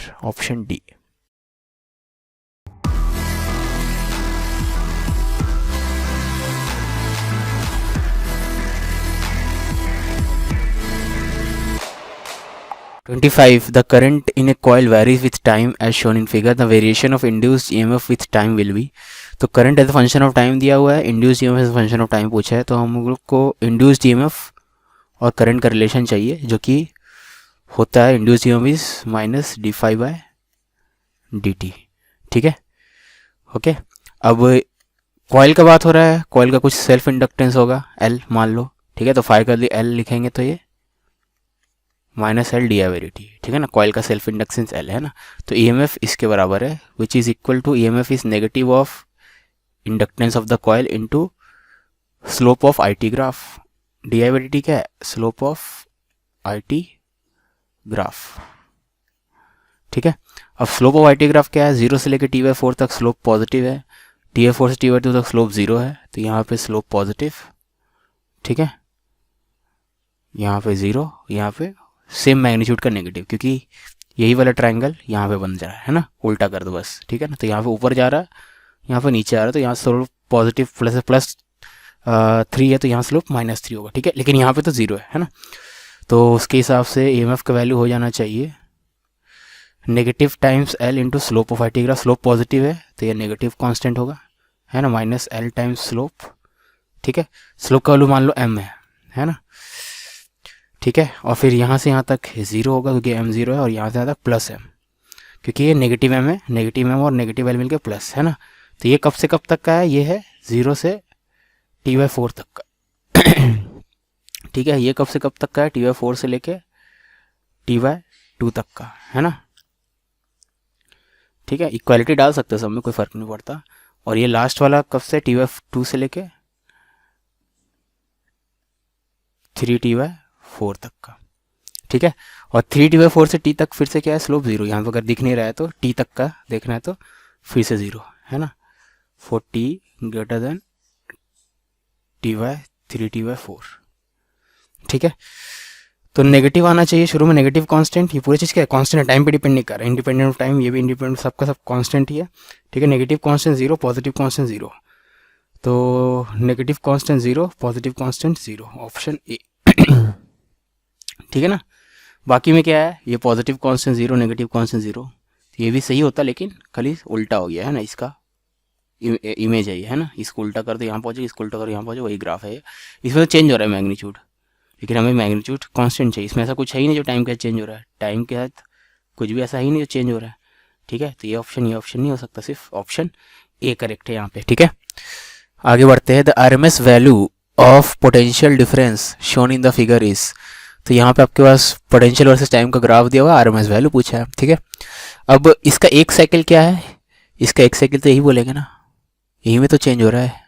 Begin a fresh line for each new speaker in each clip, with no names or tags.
Ampere, option D. (25) The current in a coil varies with time as shown in figure. The variation of induced EMF with time will be. तो current as function of time दिया हुआ है, induced EMF as function of time पूछा है, तो हम लोग को इंड्यूस्ड EMF और करंट का रिलेशन चाहिए, जो कि होता है induced EMF is minus d∅dt। ठीक है, ओके। अब कॉइल का बात हो रहा है, कॉइल का कुछ सेल्फ इंडक्टेंस होगा L मान लो, ठीक है, तो फाइव कर दी L लिखेंगे तो ये माइनस L di/dt, ठीक है ना, कॉइल का सेल्फ इंडक्टेंस L है ना, तो EMF इसके बराबर है, which is equal to EMF is negative of inductance of the coil into slope of IT graph. di/dt क्या है, स्लोप ऑफ IT ग्राफ, ठीक है। अब स्लोप ऑफ IT ग्राफ क्या है, 0 से लेकर T/4 तक स्लोप पॉजिटिव है, T/4 से T/2 तक स्लोप 0 है, तो यहाँ पे स्लोप पॉजिटिव, ठीक है, यहाँ पे 0, यहाँ पे सेम मैग्नीट्यूड का नेगेटिव, क्योंकि यही वाला ट्रायंगल यहाँ पे बन जा रहा है ना, उल्टा कर दो बस, ठीक है ना, तो यहाँ पे ऊपर जा रहा है, यहाँ पे नीचे आ रहा है, तो यहाँ स्लोप पॉजिटिव प्लस 3 है, तो यहाँ स्लोप -3 होगा, ठीक है, लेकिन यहाँ पे तो 0 है ना, तो उसके हिसाब से EMF का वैल्यू हो जाना चाहिए negative times L into slope of IT graph. Slope positive है तो ये नेगेटिव कांस्टेंट होगा, है ना, माइनस L टाइम्स स्लोप, ठीक है, स्लोप का वैल्यू मान लो m है ना, ठीक है, और फिर यहाँ से यहाँ तक 0 होगा क्योंकि m 0 है, और यहाँ से यहाँ तक प्लस m, क्योंकि ये नेगेटिव m है, नेगेटिव m और नेगेटिव L मिलकर प्लस, है ना, तो ये कब से कब तक का है, ये है 0 से T/4 तक का ठीक है, ये कब से कब तक का है, T/4 से लेके T/2 तक का, है ना, ठीक है, इक्वालिटी डाल सकते हैं सब में, कोई फर्क नहीं पड़ता। और ये लास्ट वाला कब से, T/2 से लेके 3T/4 तक का, ठीक है, और 3T/4 से T तक फिर से क्या है, स्लोप 0, यहाँ पर अगर दिख नहीं रहा है तो T तक का देखना है तो फिर से 0, है ना, for T greater than T/3T/4, ठीक है, तो नेगेटिव आना चाहिए शुरू में, नेगेटिव कांस्टेंट, ये पूरी चीज़ क्या है, कांस्टेंट है, टाइम पे डिपेंड नहीं कर रहा है, इंडिपेंडेंट ऑफ टाइम, ये भी इंडिपेंडेंट, सबका सब कांस्टेंट ही है, ठीक है, नेगेटिव कांस्टेंट 0, पॉजिटिव कांस्टेंट 0, तो negative constant 0, positive constant 0, option A ठीक है ना। बाकी में क्या है, ये पॉजिटिव कांस्टेंट 0, नेगेटिव कांस्टेंट 0, ये भी सही होता, लेकिन खाली उल्टा हो गया है ना, इसका इमेज है ना, इसको उल्टा कर दो यहाँ पहुँचे, इसको उल्टा कर यहाँ पहुँचे, वही ग्राफ है, इसमें तो चेंज हो रहा है मैग्नीट्यूड, लेकिन हमें मैग्नीट्यूड कांस्टेंट चाहिए, इसमें ऐसा कुछ है ही नहीं जो टाइम के साथ चेंज हो रहा है, टाइम के साथ कुछ भी ऐसा ही नहीं जो चेंज हो रहा है, ठीक है, तो ये ऑप्शन नहीं हो सकता, सिर्फ ऑप्शन ए करेक्ट है यहाँ पे, ठीक है। आगे बढ़ते हैं, the RMS value of potential difference shown in the figure is, तो यहाँ पे आपके पास पोटेंशियल वर्सेस टाइम का ग्राफ दिया हुआ है, RMS वैल्यू पूछा है, ठीक है। अब इसका एक साइकिल क्या है, इसका एक साइकिल तो यही बोलेंगे ना, यही में तो चेंज हो रहा है,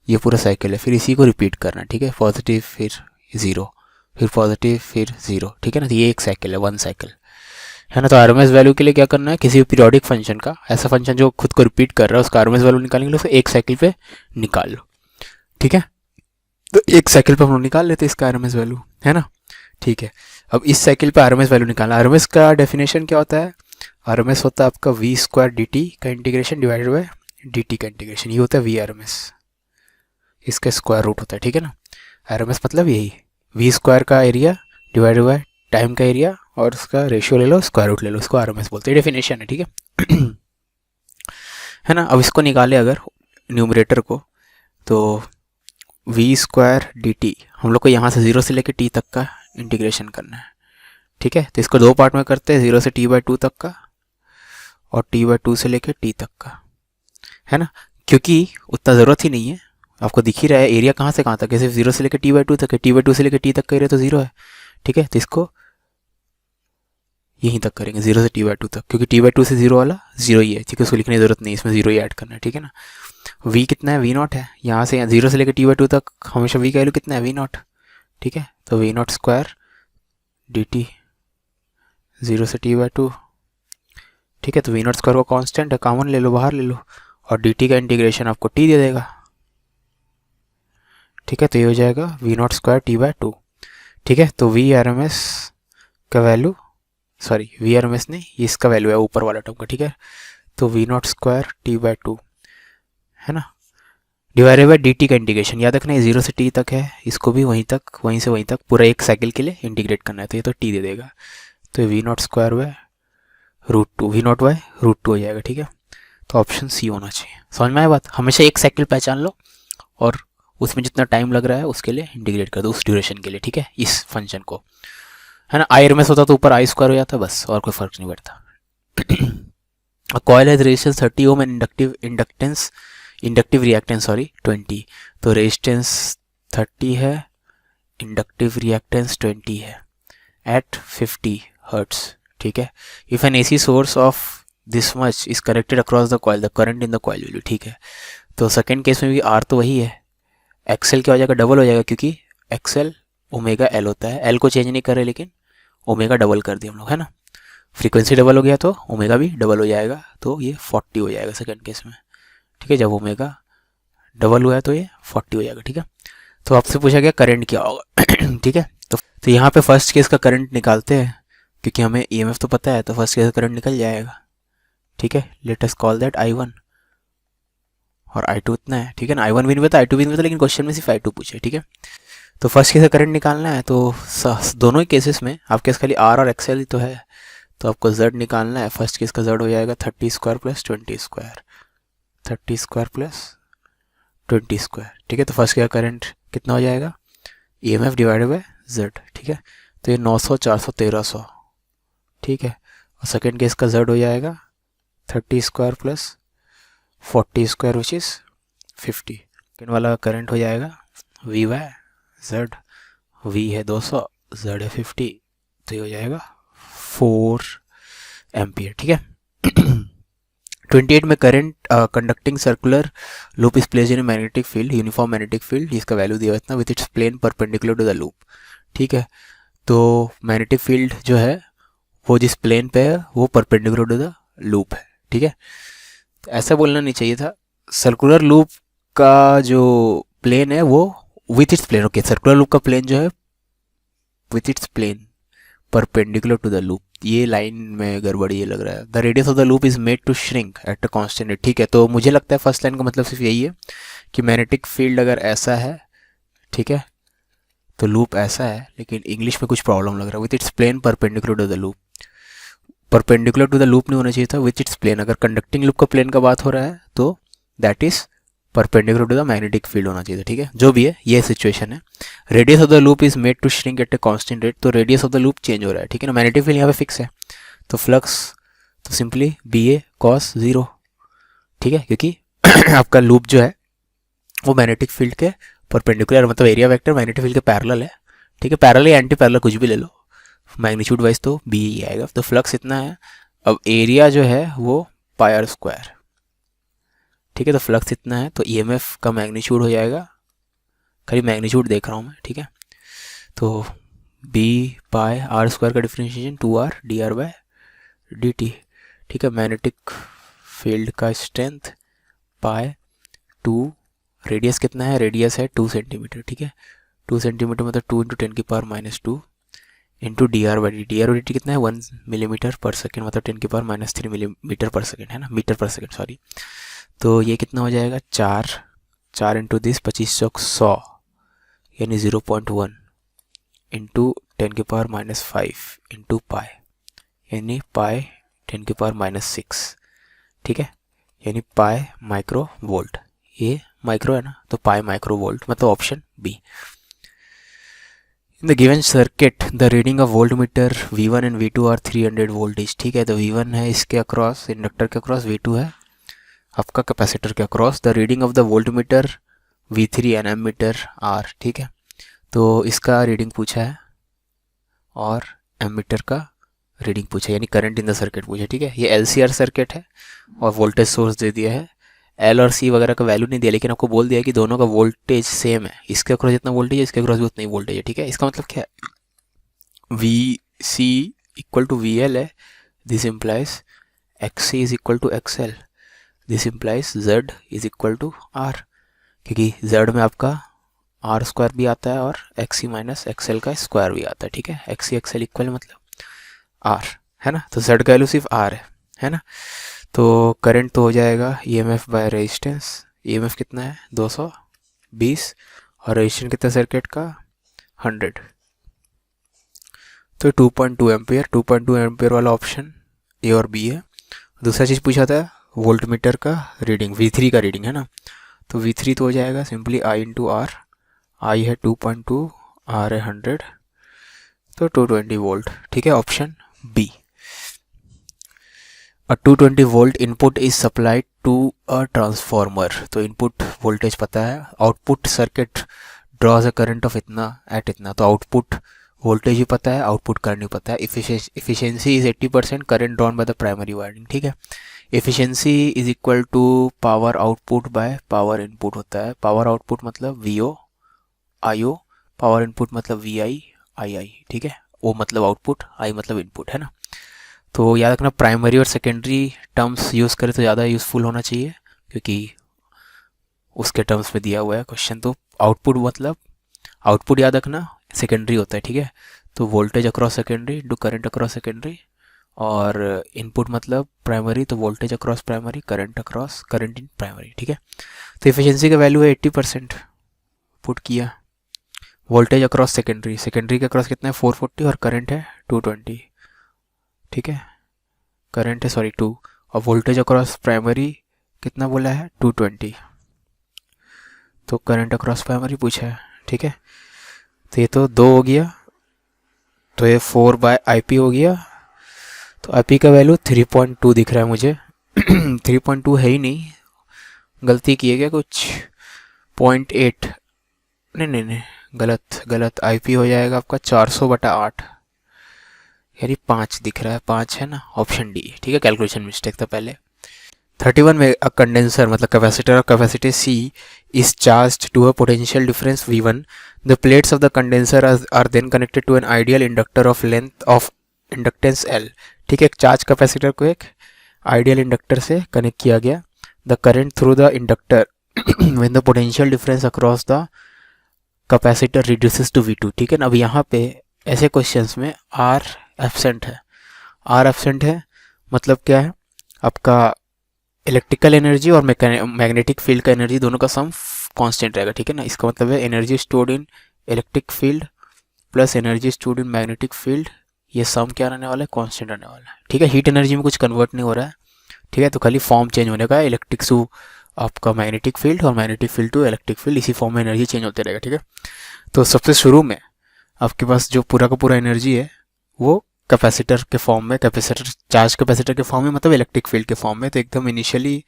ये पूरा साइकिल है, फिर इसी को रिपीट करना, ठीक है, पॉजिटिव फिर 0, फिर पॉजिटिव फिर 0, ठीक है ना, तो ये एक साइकिल है, 1 साइकिल, है ना। तो RMS वैल्यू के लिए क्या करना है, किसी भी पीरियोडिक फंक्शन का, ऐसा फंक्शन जो खुद को रिपीट कर रहा है, उसका RMS वैल्यू निकालेंगे, उसको एक साइकिल पे निकाल लो, ठीक है, तो एक साइकिल पे हम लोग निकाल लेते हैं इसका RMS वैल्यू, है ना, ठीक है। अब इस साइकिल पे RMS वैल्यू निकालना, RMS का डेफिनेशन क्या होता है, RMS होता है आपका v² dt का इंटीग्रेशन डिवाइडेड बाय dt का इंटीग्रेशन, ये होता है Vrms, इसका स्क्वायर रूट होता है, ठीक है ना, RMS मतलब यही v² का एरिया डिवाइडेड बाय टाइम का एरिया, और उसका रेशियो ले लो, स्क्वायर रूट ले लो, उसको RMS बोलते हैं, डेफिनेशन है, ठीक है है ना। अब इसको निकाले अगर न्यूमरेटर को, तो v² dt हम लोग को यहाँ से 0 से लेकर t तक का इंटीग्रेशन करना है, ठीक है, तो इसको दो पार्ट में करते हैं, 0 से T/2 तक का और T/2 से लेकर t तक का, है ना, क्योंकि उतना ज़रूरत ही नहीं है, आपको दिख ही रहा है एरिया कहाँ से कहाँ तक है, सिर्फ 0 से लेकर T/2 तक है, T/2 से लेकर t तक का एरिया तो 0 है, ठीक है, तो इसको यहीं तक करेंगे 0 से T/2 तक, क्योंकि T/2 से 0 वाला 0 ही है, ठीक है, उसको लिखने की जरूरत नहीं, इसमें 0 ही ऐड करना है, ठीक है ना। v कितना है, v0 है, यहाँ से 0 से लेकर T/2 तक हमेशा v का वैल्यू कितना है, v0, ठीक है, तो v0² dt 0 से T/2, ठीक है, तो v0² का कांस्टेंट है, कॉमन ले लो, बाहर ले लो, और dt का इंटीग्रेशन आपको t दे देगा, ठीक है, तो ये हो जाएगा v0² T/2, ठीक है, तो Vrms का value sorry V R M S नहीं, ये इसका वैल्यू है ऊपर वाला टर्म का, ठीक है। तो V naught square T by two है ना, डिवाइडेड बाई डी टी का इंटीग्रेशन याद रखना है 0 से t तक है, इसको भी वहीं तक वहीं से वहीं तक पूरा एक साइकिल के लिए इंटीग्रेट करना है, तो ये तो t दे देगा, तो V naught square by root two, V naught by root two हो जाएगा, ठीक है। तो ऑप्शन सी होना चाहिए। समझ में आया बात, हमेशा एक साइकिल पहचान लो और उसमें जितना टाइम लग रहा है उसके लिए इंटीग्रेट कर दो उस ड्यूरेशन के लिए, ठीक है, इस फंक्शन को, है ना। आई एम एस होता तो ऊपर आई स्क्वायर हो जाता बस, और कोई फर्क नहीं पड़ता। Coil has resistance 30 ohm and inductive reactance 20, तो रेजिस्टेंस 30 है, इंडक्टिव रिएक्टेंस 20 है एट 50 हर्ट्स, ठीक है। If N AC source of this much is connected across the coil the current in the coil will, ठीक है। तो सेकेंड केस में भी आर तो वही है, एक्सएल क्या हो जाएगा, डबल हो जाएगा, क्योंकि एक्सएल ओमेगा एल होता है, एल को चेंज नहीं कर रहे लेकिन ओमेगा डबल कर दिया हम लोग, है ना। फ्रीक्वेंसी डबल हो गया तो ओमेगा भी डबल हो जाएगा, तो ये 40 हो जाएगा सेकेंड केस में, ठीक है। जब ओमेगा डबल हुआ है तो ये 40 हो जाएगा, ठीक है। तो आपसे पूछा गया करंट क्या होगा, ठीक है। तो यहाँ पे फर्स्ट केस का करंट निकालते हैं, क्योंकि हमें ईएमएफ तो पता है, तो फर्स्ट केस का करंट निकल जाएगा, ठीक है। Let us call that I1 और I2 इतना है, ठीक है ना। I1 भी नहीं पता, I2 भी नहीं पता, लेकिन क्वेश्चन में सिर्फ I2 पूछे, ठीक है। तो फर्स्ट केस का करंट निकालना है, तो दोनों ही केसेस में आपके पास खाली R और XL ही तो है, तो आपको Z निकालना है। फर्स्ट केस का Z हो जाएगा 30 square plus 20 square, 30 square plus 20 square, ठीक है। तो फर्स्ट केस का करंट कितना हो जाएगा, EMF डिवाइडेड बाय Z, ठीक है। तो ये 900 400 1300, ठीक है। और सेकेंड केस का Z हो जाएगा 30 square plus 40 square which is 50। Second वाला करंट हो जाएगा V बाय Z, V है 200, Z है 50, तो ये हो जाएगा 4 एम्पियर, ठीक है। 28 में current conducting circular loop is placed in magnetic field, uniform magnetic field, जिसका वैल्यू दिया हुआ इतना, with its plane perpendicular to the loop, ठीक है। तो मैग्नेटिक फील्ड जो है वो जिस प्लेन पे है वो परपेंडिकुलर टू द लूप है, ठीक है। तो ऐसा बोलना नहीं चाहिए था, सर्कुलर लूप का जो प्लेन है वो with its plane, okay, circular loop का प्लेन जो है with its plane perpendicular to the loop, ये लाइन में गड़बड़ी ये लग रहा है। The radius of the loop is made to shrink at a constant rate, ठीक है। तो मुझे लगता है फर्स्ट लाइन का मतलब सिर्फ यही है कि मैग्नेटिक फील्ड अगर ऐसा है, ठीक है, तो लूप ऐसा है, लेकिन इंग्लिश में कुछ प्रॉब्लम लग रहा है, with its plane perpendicular to the loop, perpendicular to the loop नहीं होना चाहिए था, विथ इट्स प्लेन। अगर कंडक्टिंग लूप का प्लेन का बात हो रहा है तो that is perpendicular to the magnetic field होना चाहिए, ठीक है। जो भी है ये सिचुएशन है। Radius of the loop is made to shrink at a constant rate, तो radius of the loop change हो रहा है, ठीक है ना। मैग्नेटिक फील्ड यहाँ पे फिक्स है, तो फ्लक्स तो सिंपली BA cos 0, ठीक है, क्योंकि आपका लूप जो है वो मैग्नेटिक फील्ड के परपेंडिकुलर, मतलब एरिया वेक्टर मैग्नेटिक फील्ड के पैरेलल है, ठीक है। पैरेलल या एंटी पैरेलल कुछ भी ले लो, मैग्नीट्यूड वाइज तो BA ही आएगा। तो फ्लक्स इतना है, अब एरिया जो है वो पाई स्क्वायर, ठीक है। तो फ्लक्स इतना है, तो EMF का मैग्नीट्यूड हो जाएगा, खाली मैग्नीट्यूड देख रहा हूँ मैं, ठीक है। तो B पाई R स्क्वायर का differentiation 2R dr by dt, ठीक है। मैग्नेटिक फील्ड का स्ट्रेंथ पाई 2, रेडियस कितना है, रेडियस है 2 सेंटीमीटर, ठीक है। 2 सेंटीमीटर मतलब 2 × 10⁻² into dr by dt, dr by dt कितना है 1 मिलीमीटर पर सेकेंड, मतलब 10⁻³ मिलीमीटर पर सेकेंड, है ना, मीटर पर सेकेंड, सॉरी। तो ये कितना हो जाएगा 4 इंटू दिस 25 चौक 100, यानी 0.1 इंटू 10⁻⁵ इंटू पाई, यानी पाई 10⁻�6, ठीक है, यानी पाई माइक्रो वोल्ट। ये माइक्रो है ना, तो पाई माइक्रो वोल्ट, मतलब option B. In the given circuit the reading of voltmeter V1 and V2 are 300 voltage, ठीक है। तो V1 है इसके अक्रॉस, इंडक्टर के अक्रॉस, V2 है आपका कैपेसिटर के across. The reading of the voltmeter V3 and ammeter R, ठीक है। तो इसका रीडिंग पूछा है और एमीटर का रीडिंग पूछा है, यानी करंट इन द सर्किट पूछा, ठीक है। ये LCR सर्किट है और वोल्टेज सोर्स दे दिया है, L और C वगैरह का वैल्यू नहीं दिया, लेकिन आपको बोल दिया है कि दोनों का वोल्टेज सेम है, इसके अक्रॉस जितना वोल्टेज है इसके अक्रॉस भी उतना ही वोल्टेज है, ठीक है। इसका मतलब क्या है, VC इक्वल टू VL है, this implies XC is equal to XL, this implies Z is equal to R, क्योंकि Z में आपका R स्क्वायर भी आता है और XC माइनस XL का स्क्वायर भी आता है, ठीक है। XC XL इक्वल मतलब R, है ना। तो जेड का वैल्यू सिर्फ आर है ना। तो करंट तो हो जाएगा ईएमएफ बाय रेजिस्टेंस, ईएमएफ कितना है 220 और रेजिस्टेंस कितना सर्किट का 100, तो 2.2 एम्पियर, 2.2 एम्पियर वाला ऑप्शन ए और बी है। दूसरा चीज़ पूछा था वोल्ट मीटर का रीडिंग, V3 का रीडिंग है ना। तो V3 तो हो जाएगा सिंपली I इंटू आर, आई है 2.2, आर है 100, तो 220 वोल्ट, ठीक है, option B. A 220 volt input is supplied to a transformer, तो इनपुट वोल्टेज पता है, output circuit draws a current of इतना एट इतना, तो आउटपुट वोल्टेज भी पता है, आउटपुट करंट भी पता है। Efficiency is 80%, current drawn by the primary winding, ठीक है। Efficiency is equal to power output by power input होता है। पावर आउटपुट मतलब वीओ आईओ, पावर इनपुट मतलब वीआई आई, ठीक है। ओ मतलब आउटपुट, आई मतलब इनपुट, है ना। तो याद रखना प्राइमरी और सेकेंडरी टर्म्स यूज़ करें तो ज़्यादा यूज़फुल होना चाहिए, क्योंकि उसके टर्म्स में दिया हुआ है क्वेश्चन। तो आउटपुट मतलब आउटपुट याद रखना सेकेंडरी होता है, ठीक है। तो voltage across secondary into current across secondary, और इनपुट मतलब प्राइमरी, तो voltage across primary, current across current in primary, ठीक है। तो एफिशिएंसी का वैल्यू है 80%, पुट किया। वोल्टेज अक्रॉस सेकेंडरी, सेकेंडरी के अक्रॉस कितना है 440 और करंट है 220, ठीक है। करंट है 2, और वोल्टेज अक्रॉस प्राइमरी कितना बोला है 220, तो करंट अक्रॉस प्राइमरी पूछा है, ठीक है। तो ये तो 2 हो गया, तो ये 4/IP हो गया। तो IP का वैल्यू 3.2 दिख रहा है मुझे 3.2 है ही नहीं, गलती की है क्या कुछ, 0.8, नहीं नहीं नहीं, गलत गलत, IP हो जाएगा आपका 400/8, यानी 5 दिख रहा है, 5 है ना, ऑप्शन डी, ठीक है। कैलकुलेशन मिस्टेक था पहले। 31 में अ कंडेंसर मतलब capacitor of capacity C is charged to a potential difference V1. The plates of the condenser are then connected to an ideal inductor of length of inductance L. ठीक है, एक charge capacitor को एक ideal inductor से connect किया गया। The current through the inductor when the potential difference across the capacitor reduces to V2, ठीक है ना। अब यहाँ पे ऐसे क्वेश्चंस में R एब्सेंट है, R एब्सेंट है मतलब क्या है, आपका इलेक्ट्रिकल एनर्जी और मैग्नेटिक फील्ड का एनर्जी दोनों का सम कांस्टेंट रहेगा, ठीक है ना। इसका मतलब है energy stored in electric field plus energy stored in magnetic field, ये सम क्या रहने वाला है, कांस्टेंट रहने वाला है, ठीक है। हीट एनर्जी में कुछ कन्वर्ट नहीं हो रहा है, ठीक है, तो खाली फॉर्म चेंज होने का है, इलेक्ट्रिक टू आपका मैग्नेटिक फील्ड और magnetic field to electric field, इसी फॉर्म में एनर्जी चेंज होते रहेगा, ठीक है। तो सबसे शुरू में आपके पास जो पूरा का पूरा एनर्जी है वो कैपेसिटर के फॉर्म में, कैपेसिटर चार्ज कैपेसिटर के फॉर्म में मतलब इलेक्ट्रिक फील्ड के फॉर्म में, तो एकदम इनिशियली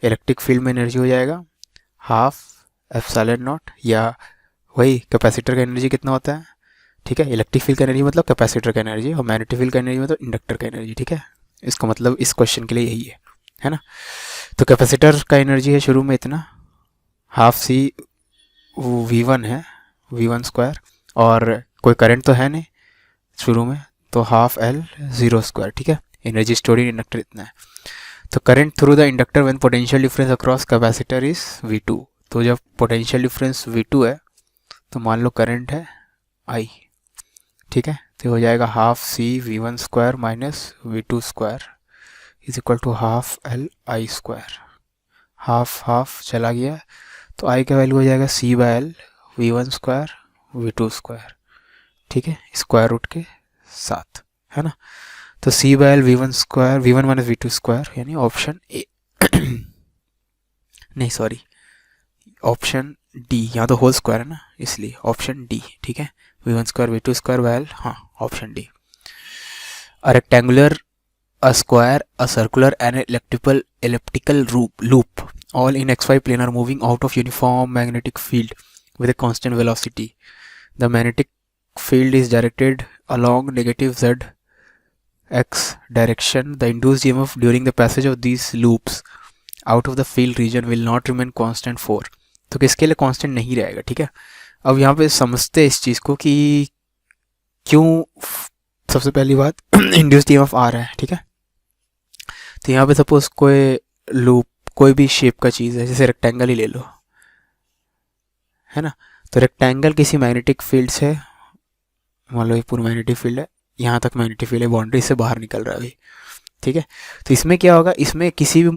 इलेक्ट्रिक फील्ड में एनर्जी हो जाएगा हाफ एप्सिलॉन नॉट, या वही कैपेसिटर का एनर्जी कितना होता है, ठीक है। इलेक्ट्रिक फील्ड का एनर्जी मतलब कैपेसिटर का एनर्जी, और मैग्नेटिक फील्ड का एनर्जी मतलब इंडक्टर का एनर्जी, ठीक है। इसका मतलब इस क्वेश्चन के लिए यही है ना। तो कैपेसिटर का एनर्जी है शुरू में इतना, हाफ C V1 है, V1 स्क्वायर, और कोई करंट तो है नहीं शुरू में, तो हाफ L 0 स्क्वायर, ठीक है। एनर्जी स्टोर्ड इन इंडक्टर इतना है। तो current through the inductor when potential difference across capacitor is V2, तो जब पोटेंशियल डिफरेंस V2 है तो मान लो करंट है I, ठीक है। तो हो जाएगा half C V1 square minus V2 square is equal to half L I square, half half चला गया, तो I का वैल्यू हो जाएगा C/L V1 square V2 square, ठीक है, स्क्वायर रूट के साथ, है ना। तो C/L V1 square V1 minus V2 square, यानी ऑप्शन ए नहीं सॉरी ऑप्शन डी, यहाँ तो होल स्क्वायर है ना इसलिए ऑप्शन डी, ठीक है। V1 square V2 square by, हाँ option D. A rectangular, a square, a circular and an elliptical loop all in xy plane are moving out of uniform magnetic field with a constant velocity. The magnetic field is directed along negative z x direction. The induced EMF during the passage of these loops out of the field region will not remain constant for, तो किसके लिए constant नहीं रहेगा, ठीक है। अब यहाँ पे समझते हैं इस चीज़ को कि क्यों। सबसे पहली बात इंड्यूस्ड EMF आ रहा है, ठीक है। तो यहाँ पे सपोज कोई लूप, कोई भी शेप का चीज़ है, जैसे रेक्टेंगल ही ले लो, है ना। तो रेक्टेंगल किसी मैग्नेटिक फील्ड से, मान लो ये पूरी मैग्नेटिक फील्ड है, यहाँ तक मैग्नेटिक फील्ड है, बाउंड्री से बाहर निकल रहा है अभी, ठीक है। तो इसमें क्या होगा, इसमें किसी भी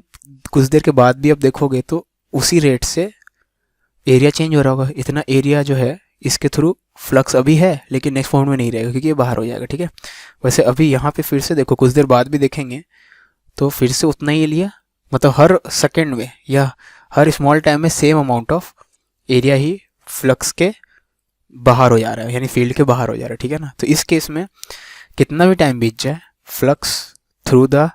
कुछ देर के बाद भी आप देखोगे तो उसी रेट से एरिया चेंज हो रहा होगा। इतना एरिया जो है इसके थ्रू फ्लक्स अभी है, लेकिन नेक्स्ट मोमेंट में नहीं रहेगा क्योंकि ये बाहर हो जाएगा, ठीक है। वैसे अभी यहाँ पे फिर से देखो, कुछ देर बाद भी देखेंगे तो फिर से उतना ही लिया, मतलब हर सेकेंड में या हर स्मॉल टाइम में same amount of area he flux के बाहर हो जा रहा है, यानी फील्ड के बाहर हो जा रहा है, ठीक है ना। तो इस केस में कितना भी टाइम बीत जाए, flux through the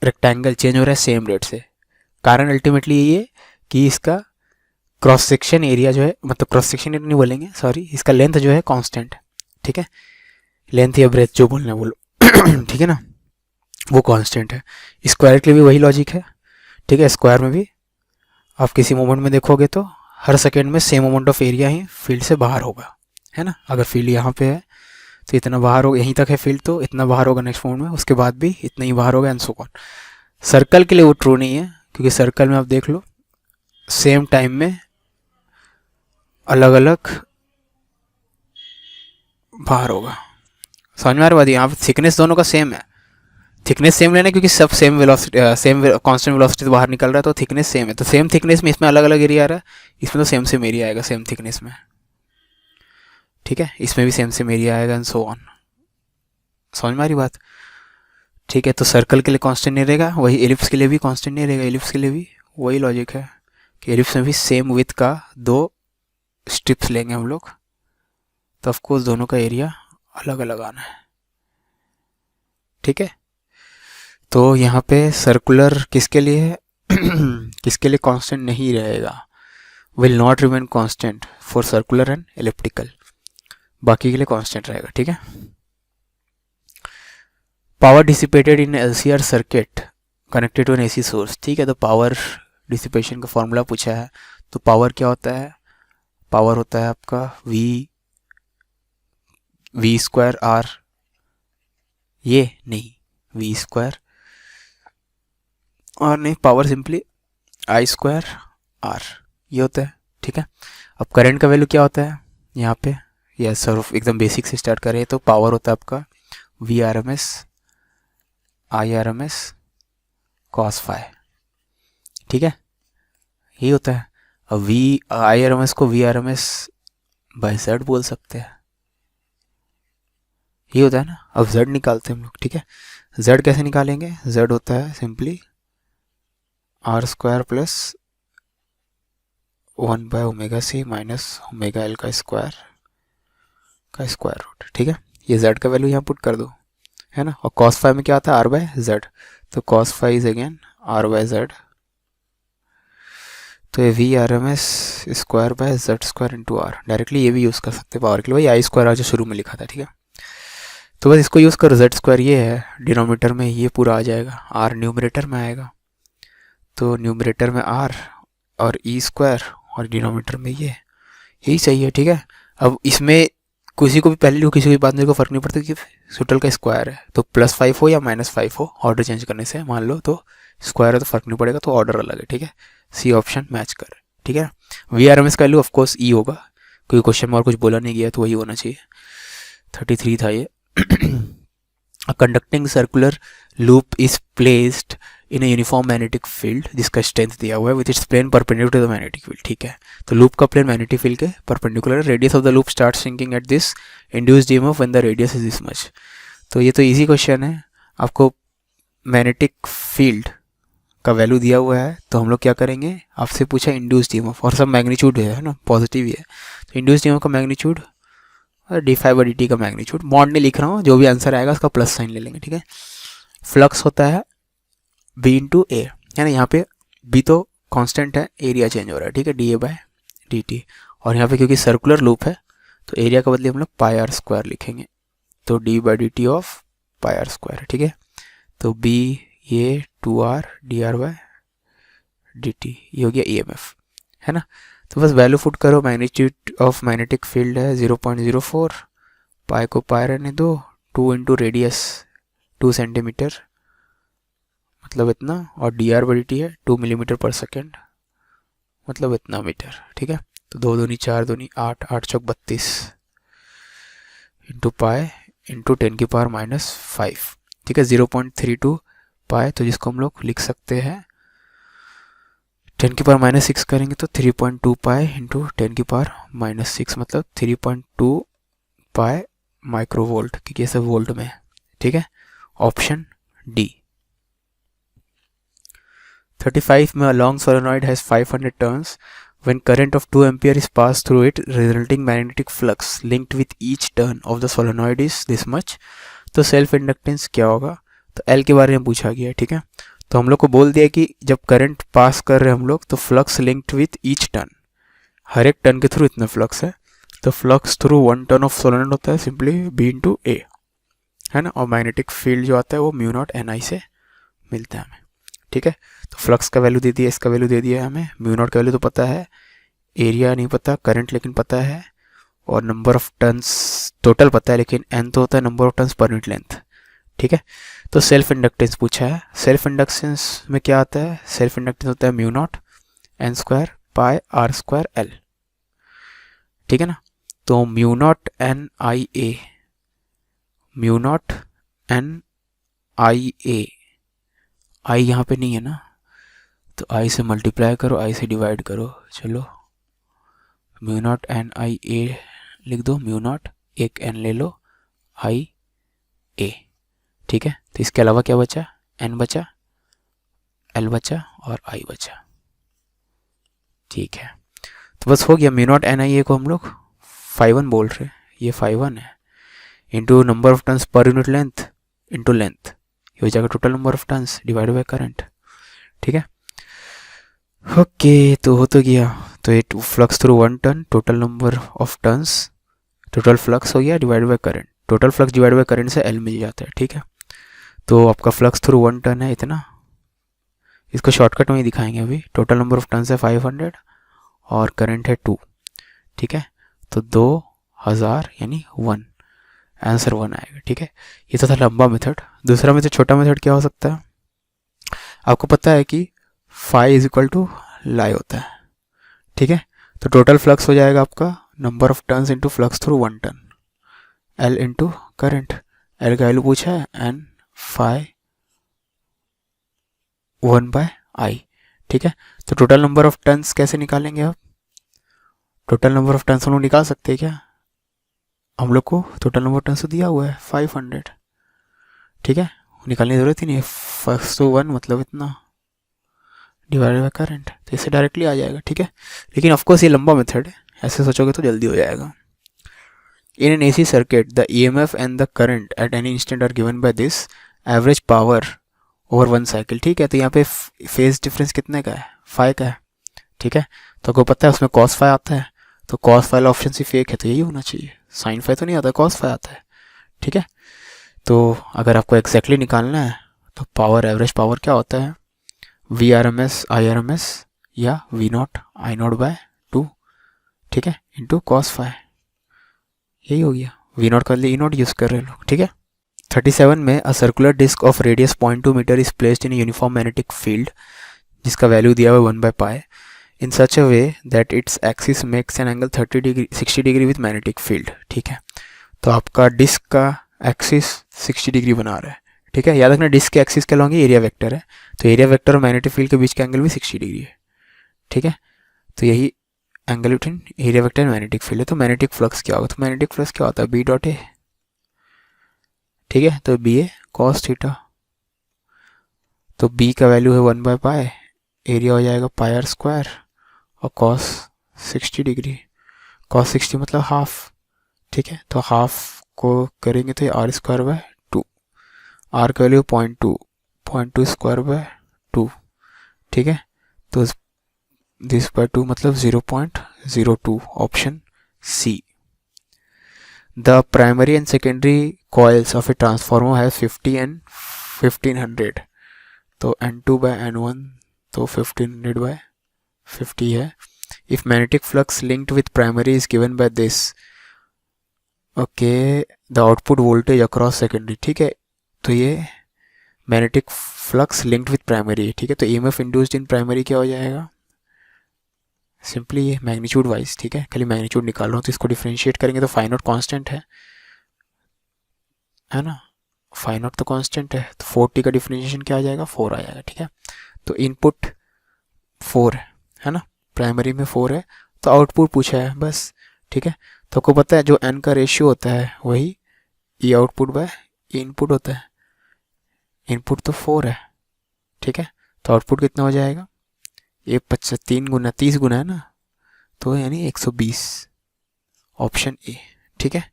rectangle change हो रहा है सेम रेट से। कारण अल्टीमेटली ये है कि इसका क्रॉस सेक्शन एरिया जो है, मतलब क्रॉस सेक्शन एरिया नहीं बोलेंगे, सॉरी, इसका लेंथ जो है कांस्टेंट, ठीक है, लेंथ या ब्रेथ जो बोलना है बोलो ठीक है ना, वो कांस्टेंट है। स्क्वायर के लिए भी वही लॉजिक है, ठीक है। स्क्वायर में भी आप किसी मोमेंट में देखोगे तो हर सेकेंड में same amount of area he field से बाहर होगा, है ना। अगर फील्ड यहाँ पे है तो इतना बाहर होगा, यहीं तक है फील्ड तो इतना बाहर होगा नेक्स्ट मोमेंट में, उसके बाद भी इतना ही बाहर होगा एंड सो ऑन। सर्कल के लिए वो ट्रू नहीं है, क्योंकि सर्कल में आप देख लो सेम टाइम में अलग अलग बाहर होगा। समझ में आ रही बात, यहाँ पे थिकनेस दोनों का सेम है, थिकनेस सेम लेना क्योंकि सब same velocity, same constant velocity से बाहर निकल रहा है, तो थिकनेस सेम है। तो सेम थिकनेस में इसमें अलग अलग एरिया आ रहा है, इसमें तो सेम सेम एरिया आएगा सेम थिकनेस में, ठीक है। इसमें भी सेम सेम एरिया आएगा एंड सो ऑन। समझ में आ रही बात, ठीक है। तो सर्कल के लिए कांस्टेंट नहीं रहेगा, वही एलिप्स के लिए भी कांस्टेंट नहीं रहेगा, एलिप्स के लिए भी वही लॉजिक है कि एलिप्स में भी सेम विथ का दो स्ट्रिप्स लेंगे हम लोग, तो ऑफकोर्स दोनों का एरिया अलग अलग आना है, ठीक है। तो यहाँ पे सर्कुलर किसके लिए है किसके लिए कांस्टेंट नहीं रहेगा, will not remain constant for circular and elliptical, बाकी के लिए कांस्टेंट रहेगा, ठीक है। Power dissipated in LCR circuit connected to an AC source, ठीक है। तो पावर डिसिपेशन का फॉर्मूला पूछा है, तो पावर क्या होता है, पावर होता है आपका V स्क्वायर R, ये नहीं V स्क्वायर और नहीं, power simply I square R, ये होता है, ठीक है। अब करंट का वैल्यू क्या होता है यहाँ पे, या सर एकदम बेसिक से स्टार्ट करें तो पावर होता है आपका VRMS IRMS cos phi, ठीक है, यही होता है। अब IRMS को VRMS बाय Z बोल सकते हैं, ये होता है ना। अब Z निकालते हैं हम लोग, ठीक है। Z कैसे निकालेंगे, Z होता है simply R square plus 1/ωc minus ωL का स्क्वायर रूट, ठीक है। ये Z का वैल्यू यहाँ पुट कर दो, है ना। और cos phi में क्या आता है R/Z, तो cos phi is again R/Z, तो ये VRMS square by Z square into R, directly ये भी यूज़ कर सकते हैं पावर के लिए, वही I स्क्वायर जो शुरू में लिखा था, ठीक है। तो बस इसको यूज़ करो, Z स्क्वायर ये है, डिनोमिनेटर में ये पूरा आ जाएगा, R न्यूमरेटर में आएगा, तो न्यूमरेटर में R और E स्क्वायर और डिनोमिनेटर में ये, यही सही है, ठीक है। अब इसमें किसी को भी पहले लिखो किसी को भी बाद में को फर्क नहीं पड़ता कि टोटल का स्क्वायर है, तो +5 हो या -5 हो, ऑर्डर चेंज करने से मान लो तो स्क्वायर है तो फर्क नहीं पड़ेगा, तो ऑर्डर अलग है, ठीक है। सी ऑप्शन मैच कर, ठीक है। VRMS का वैल्यू ऑफकोर्स E होगा, कोई क्वेश्चन में और कुछ बोला नहीं गया तो वही होना चाहिए, 33 था ये। A conducting circular loop is placed in a uniform magnetic field जिसका स्ट्रेंथ दिया हुआ है with its plane perpendicular to the magnetic field, ठीक है। तो लूप का प्लेन मैग्नेटिक फील्ड के परपेंडिकुलर है, radius of the loop start shrinking at this induced EMF when the radius is this much. तो ये तो इजी क्वेश्चन है, आपको मैग्नेटिक फील्ड का वैल्यू दिया हुआ है, तो हम लोग क्या करेंगे, आपसे पूछा इंड्यूस्ड EMF और सब मैग्नीट्यूड है ना, पॉजिटिव ही है, तो इंड्यूस्ड EMF का मैग्नीट्यूड और d∅/dt का मैग्नीट्यूड, बॉन्ड नहीं लिख रहा हूँ, जो भी आंसर आएगा उसका प्लस साइन ले लेंगे, ठीक है। फ्लक्स होता है B इंटू ए, है ना, यहाँ पे B तो कांस्टेंट है, एरिया चेंज हो रहा है, ठीक है, dA/dt, और यहाँ पे क्योंकि सर्कुलर लूप है तो एरिया का बदले हम लोग पाई आर स्क्वायर लिखेंगे, तो d/dt of pi R square है, ठीक है। तो B ये 2r dr/dt, ये हो गया EMF, है ना। तो बस वैल्यू पुट करो, मैग्नीट्यूड ऑफ मैग्नेटिक फील्ड है 0.04, पाई को पाई रहने दो, 2 इंटू रेडियस 2 सेंटीमीटर मतलब इतना, और dr/dt है 2 मिलीमीटर पर सेकेंड मतलब इतना मीटर, ठीक है। तो 2 दूनी 4 दूनी 8, 8 चौक 32, इंटू पाई इंटू 10⁻⁻5, ठीक है, 0.32 पाई, तो जिसको हम लोग लिख सकते हैं 10⁻⁻6 करेंगे तो 3.2 पाई इंटू 10⁻⁻6, मतलब 3.2 पाई माइक्रोवोल्ट, क्योंकि ये सब वोल्ट में है, ठीक है। Option D. 35 में, a long solenoid has 500 turns. When current of 2 ampere is passed through it, resulting magnetic flux linked with each turn of the solenoid is this much. तो सेल्फ इंडक्टेंस क्या होगा, तो L के बारे में पूछा गया है, ठीक है। तो हम लोग को बोल दिया कि जब करंट पास कर रहे हैं हम लोग, तो flux linked with each turn, हर एक टर्न के थ्रू इतना फ्लक्स है, तो flux through 1 turn of solenoid होता है सिंपली बी इंटू ए, है ना। और मैग्नेटिक फील्ड जो आता है वो म्यू नॉट एन आई से मिलता है हमें, ठीक है। तो फ्लक्स का वैल्यू दे दिया, इसका वैल्यू दे दिया है हमें, म्यू नॉट का वैल्यू तो पता है, एरिया नहीं पता, करंट लेकिन पता है, और नंबर ऑफ टर्न्स टोटल पता है, लेकिन एन तो होता है number of turns per unit length, ठीक है। तो सेल्फ इंडक्टेंस पूछा है, सेल्फ इंडक्टेंस में क्या आता है, सेल्फ इंडक्टेंस होता है mu naught N square pi R square L, ठीक है ना। तो mu naught N I A, mu naught N I A, I यहाँ पे नहीं है ना, तो आई से मल्टीप्लाई करो, आई से डिवाइड करो, चलो म्यू नॉट एन आई ए लिख दो, म्यू नॉट एक एन ले लो, आई ए, ठीक है। तो इसके अलावा क्या बचा, एन बचा, एल बचा और आई बचा, ठीक है। तो बस हो गया, म्यू नॉट एन आई ए को हम लोग 5 बोल रहे, ये 5 है, into number of turns per unit length into length, ये हो जाएगा total number of turns divide by current, ठीक है। ओके, तो हो तो गया, तो ये flux through 1 turn, total number of turns, total flux हो गया divide by current, total flux divide by current से एल मिल जाता है, ठीक है। तो आपका फ्लक्स थ्रू 1 टर्न है इतना, इसको शॉर्टकट में ही दिखाएंगे अभी। टोटल नंबर ऑफ टर्न्स है 500 और करंट है 2, ठीक है। तो 2000 यानी 1, आंसर 1 आएगा, ठीक है। ये तो था लंबा मेथड। दूसरा मेथड, छोटा मेथड क्या हो सकता है, आपको पता है कि phi is equal to lie होता है, ठीक है। तो टोटल फ्लक्स हो जाएगा आपका number of turns into flux through 1 turn, L into current, L का वैल्यू पूछा है एन फाई 1 बाय आई, ठीक है। तो टोटल नंबर ऑफ टर्न्स कैसे निकालेंगे आप, टोटल नंबर ऑफ टर्न्स हम लोग निकाल सकते हैं क्या, हम लोग को टोटल नंबर ऑफ टर्न्स तो दिया हुआ है 500, ठीक है, निकालने की जरूरत ही नहीं है, फर्स्ट टू 1 मतलब इतना डिवाइडेड बाय करंट, तो इससे डायरेक्टली आ जाएगा, ठीक है। लेकिन ऑफकोर्स ये लंबा मेथड है, ऐसे सोचोगे तो जल्दी हो जाएगा। In an AC circuit the EMF and the current at any instant are given by this average power over 1 cycle, ठीक है। तो यहाँ पे फेज डिफरेंस कितने का है, 5 का है, ठीक है। तो आपको पता है उसमें cos फाई आता है, तो cos फाई ऑप्शन सिर्फ एक है, तो यही होना चाहिए, साइन फाई तो नहीं आता, cos फाई आता है, ठीक है। तो अगर आपको एग्जैक्टली निकालना है तो पावर, एवरेज पावर क्या होता है, V R M S I R M S या V naught I naught by 2, ठीक है, इंटू cos फाई, यही हो गया। वी नॉट का लिए ई नॉट यूज़ कर रहे हैं लोग, ठीक है। 37 में, a circular disc of radius 0.2 metre is placed in uniform magnetic field, जिसका वैल्यू दिया हुआ 1 by pi, in such a way that its axis makes an angle 60 degree with magnetic field, ठीक है। तो आपका डिस्क का एक्सिस 60 डिग्री बना रहा है, ठीक है। याद रखना डिस्क के एक्सिस के लॉन्ग एरिया वेक्टर है, तो एरिया वेक्टर और मैग्नेटिक फील्ड के बीच का एंगल भी 60 डिग्री है, ठीक है। तो यही angle between area vector and magnetic field है। तो मैग्नेटिक फ्लक्स क्या होगा, तो मैग्नेटिक फ्लक्स क्या होता है, बी डॉट ए, ठीक है। तो बी ए कॉस थीटा, तो बी का वैल्यू है 1 बाय पाई, एरिया हो जाएगा पाई आर स्क्वायर, और कॉस 60 डिग्री, कॉस 60 मतलब हाफ, ठीक है। तो हाफ को करेंगे तो ये आर स्क्वायर बाय 2, आर का वैल्यू 0.2 स्क्वायर बाय 2, ठीक है। तो दिस बाय 2 मतलब 0.02, option C. The primary and secondary coils of a transformer have 50 and 1500, तो N2 बाय N1 तो 1500 बाय 50 है। If magnetic flux linked with primary is given by this, okay, the output voltage across secondary, ठीक है। तो ये magnetic flux linked with primary है, ठीक है। तो ईएमएफ इंड्यूस्ड इन प्राइमरी क्या हो जाएगा, सिंपली ये मैग्नीट्यूड वाइज, ठीक है। खाली मैग्नीट्यूड निकाल रहा हूँ, तो इसको डिफ्रेंशिएट करेंगे तो फाई नॉट कॉन्स्टेंट है,
है ना, फाई नॉट तो कांस्टेंट है, तो 4t का डिफरेंशिएशन क्या आ जाएगा, 4 आ जाएगा, ठीक है। तो इनपुट 4 है ना, प्राइमरी में 4 है, तो आउटपुट पूछा है बस, ठीक है। तो आपको पता है जो n का रेशियो होता है वही ई आउटपुट बाय ई इनपुट होता है। इनपुट तो 4 है, ठीक है, तो आउटपुट कितना हो जाएगा, ये 3 गुना 30 गुना है ना, तो यानी 120, ऑप्शन ए, ठीक है।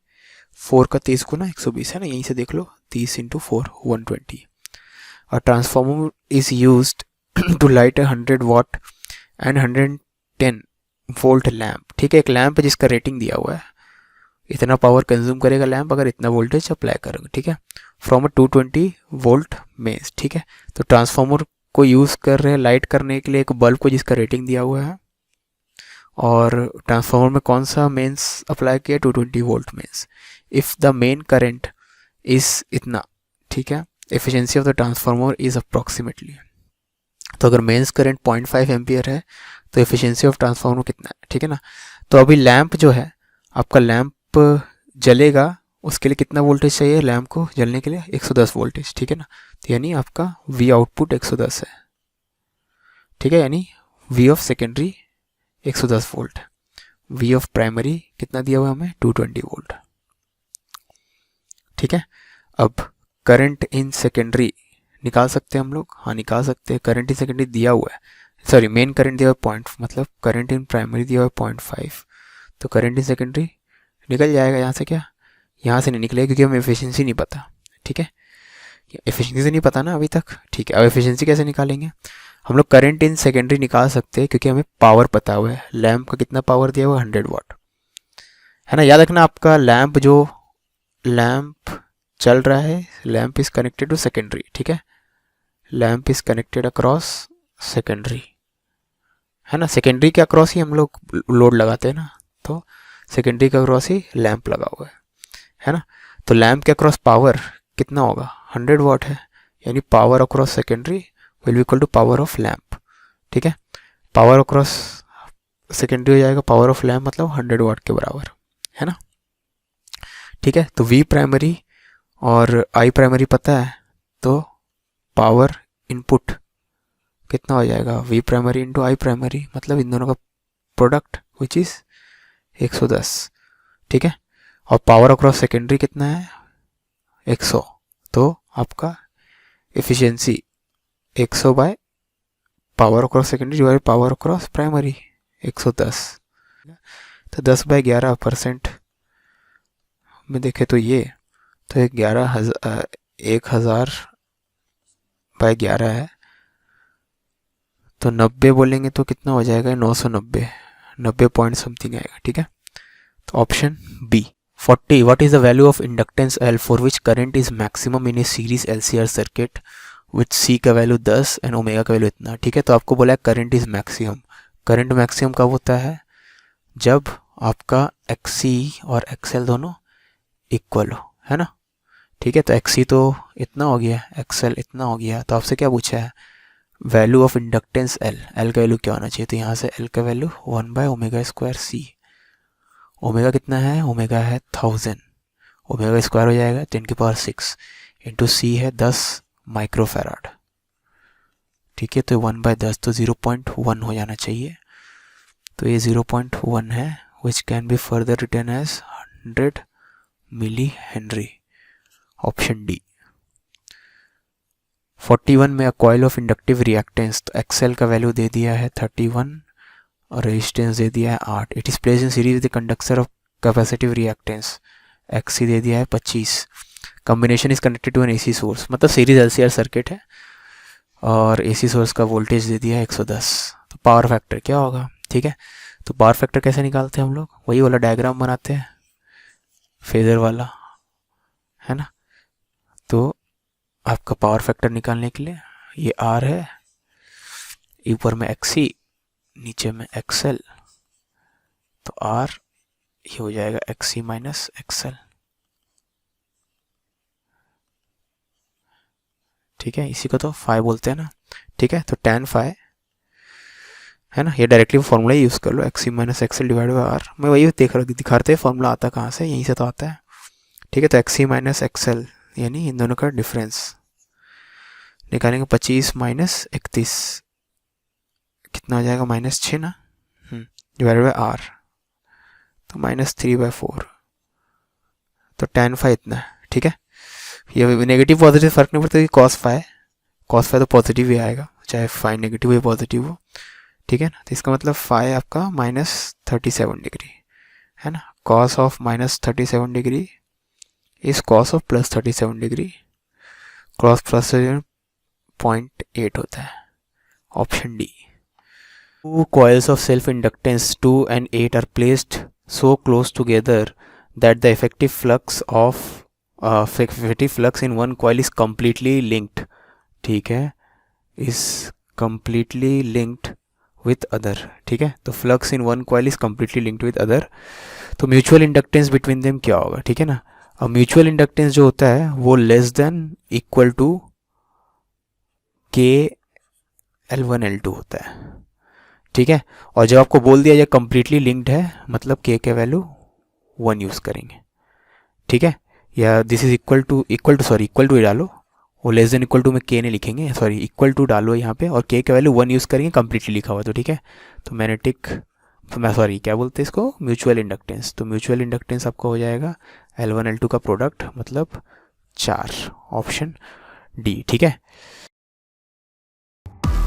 4 का 30 गुना 120 है ना, यहीं से देख लो, 30 इंटू 4 120। और transformer is use to light 100 watt and 110 volt lamp, ठीक है। एक लैम्प है जिसका रेटिंग दिया हुआ है, इतना पावर कंज्यूम करेगा लैम्प अगर इतना वोल्टेज अप्लाई करोगे, ठीक है, फ्रॉम अ 220 वोल्ट मेंस, ठीक है। तो ट्रांसफॉर्मर को यूज़ कर रहे हैं लाइट करने के लिए एक बल्ब को जिसका रेटिंग दिया हुआ है, और ट्रांसफार्मर में कौन सा मेंस अप्लाई किया, 220 volt mains. If the main current is इतना, ठीक है, efficiency of the transformer is approximately, तो अगर मेंस करंट 0.5 एम्पियर है तो एफिशिएंसी ऑफ ट्रांसफार्मर कितना है, ठीक है ना। तो अभी लैंप जो है आपका, लैंप जलेगा उसके लिए कितना वोल्टेज चाहिए लैंप को जलने के लिए, 110 वोल्टेज, ठीक है ना। तो यानी आपका वी आउटपुट 110 है, ठीक है, यानी V of secondary 110 volt, V of primary कितना दिया हुआ हमें, 220 वोल्ट, ठीक है। अब करंट इन सेकेंडरी निकाल सकते हैं हम लोग, हाँ निकाल सकते हैं। करंट इन सेकेंडरी दिया हुआ है, सॉरी मेन करंट दिया हुआ है पॉइंट, मतलब करंट इन प्राइमरी दिया हुआ है 0.5, तो करंट इन सेकेंडरी निकल जाएगा यहाँ से, क्या यहाँ से नहीं निकलेगा क्योंकि हमें एफिशिएंसी नहीं पता, ठीक है, एफिशिएंसी नहीं पता ना अभी तक, ठीक है। अब एफिशिएंसी कैसे निकालेंगे, हम लोग करंट इन सेकेंडरी निकाल सकते हैं क्योंकि हमें पावर पता हुआ है, लैंप का कितना पावर दिया हुआ है, 100 वाट, है ना। याद रखना आपका लैंप जो लैंप चल रहा है, lamp is connected to secondary, ठीक है, lamp is connected across secondary, है ना। सेकेंडरी के अक्रॉस ही हम लोग लोड लगाते हैं ना, तो सेकेंडरी के अक्रॉस ही लैंप लगा हुआ है ना। तो लैंप के अक्रॉस पावर कितना होगा, 100 वाट है, यानी power across secondary will be equal to power of lamp, ठीक है। पावर अक्रॉस सेकेंडरी हो जाएगा पावर ऑफ लैंप, मतलब 100 वाट के बराबर, है ना, ठीक है। तो वी प्राइमरी और आई प्राइमरी पता है, तो पावर इनपुट कितना हो जाएगा, V primary into I primary, मतलब इन दोनों का प्रोडक्ट विच इज़ 110, ठीक है। और पावर अक्रॉस सेकेंडरी कितना है, 100, तो आपका efficiency 100 by power across secondary divide power across primary 110, तो 10/11% में देखे तो ये, तो 1000/11 है, तो 90 बोलेंगे तो कितना हो जाएगा, 990, 90 पॉइंट समथिंग आएगा, ठीक है। तो option B 40, what is the value of inductance L for which current is maximum in a series LCR circuit with C का वैल्यू 10 एंड ओमेगा का वैल्यू इतना, ठीक है। तो आपको बोला है current is maximum, current maximum कब होता है, जब आपका XC और XL दोनों इक्वल हो, है ना, ठीक है। तो XC तो इतना हो गया, XL इतना हो गया, तो आपसे क्या पूछा है, value of inductance L, L का वैल्यू क्या होना चाहिए, तो यहाँ से L का वैल्यू 1/ओमेगा² C, ओमेगा कितना है, ओमेगा है 1000, ओमेगा स्क्वायर हो जाएगा 10⁶ इंटू सी है 10 माइक्रोफेराड, ठीक है। तो 1/10 तो 0.1 हो जाना चाहिए, तो ये 0.1 है, which can be further written as 100 milli henry, option D. 41 में a coil of inductive reactance, तो एक्सएल का वैल्यू दे दिया है 31 और रेजिस्टेंस दे दिया है 8, it is placed in series with the conductor of capacitive reactance, XC दे दिया है 25, combination is connected to an AC source, मतलब सीरीज एलसीआर सर्किट है और एसी सोर्स का वोल्टेज दे दिया है 110, तो पावर फैक्टर क्या होगा, ठीक है। तो पावर फैक्टर कैसे निकालते हैं हम लोग, वही वाला डायग्राम बनाते हैं फेजर वाला, है ना। तो आपका पावर फैक्टर निकालने के लिए ये आर है, ऊपर में एक्सी नीचे में एक्सएल, तो आर ये हो जाएगा एक्सी माइनस एक्सएल, ठीक है। इसी को तो फाई बोलते हैं ना, ठीक है। तो tan फाई है ना, ये डायरेक्टली फॉर्मूला यूज़ कर लो, XC minus XL divide by R, मैं वही दिखा रहे फॉर्मूला आता कहाँ से, यहीं से तो आता है, ठीक है। तो एक्सी माइनस एक्सएल यानी इन दोनों का डिफरेंस निकालेंगे। 25 माइनस 31 कितना हो जाएगा, -6 ना, डिवाइडेड बाई आर, तो -3/4, तो tan फाई इतना है। ठीक है, ये नेगेटिव पॉजिटिव फ़र्क नहीं पड़ता कि cos फाई तो पॉजिटिव ही आएगा, चाहे फाई नेगेटिव हो या पॉजिटिव हो। ठीक है ना, तो इसका मतलब फाई आपका -37 डिग्री है ना। cos of -37 degree is cos of +37 degree, cross plus 0.8 होता है, option D. Two coils of self-inductance 2 and 8 are placed so close together that the effective flux in one coil is completely linked. ठीक है, is completely linked with other. ठीक है, तो flux in one coil is completely linked with other. तो mutual inductance between them क्या होगा, ठीक है ना। अब म्यूचुअल इंडक्टेंस जो होता है वो less than equal to KL1L2 होता है। ठीक है, और जब आपको बोल दिया जाए कंप्लीटली लिंक्ड है, मतलब के वैल्यू 1 यूज़ करेंगे। ठीक है, या दिस इज इक्वल टू ही डालो, वो लेस देन इक्वल टू में के नहीं लिखेंगे, सॉरी इक्वल टू डालो यहाँ पे, और के का वैल्यू 1 यूज़ करेंगे, कंप्लीटली लिखा हुआ तो। ठीक है, तो मैग्नेटिक, मैं सॉरी क्या बोलते हैं इसको, म्यूचुअल इंडक्टेंस। तो म्यूचुअल इंडक्टेंस आपका हो जाएगा L1 L2 का प्रोडक्ट, मतलब 4, ऑप्शन डी। ठीक है,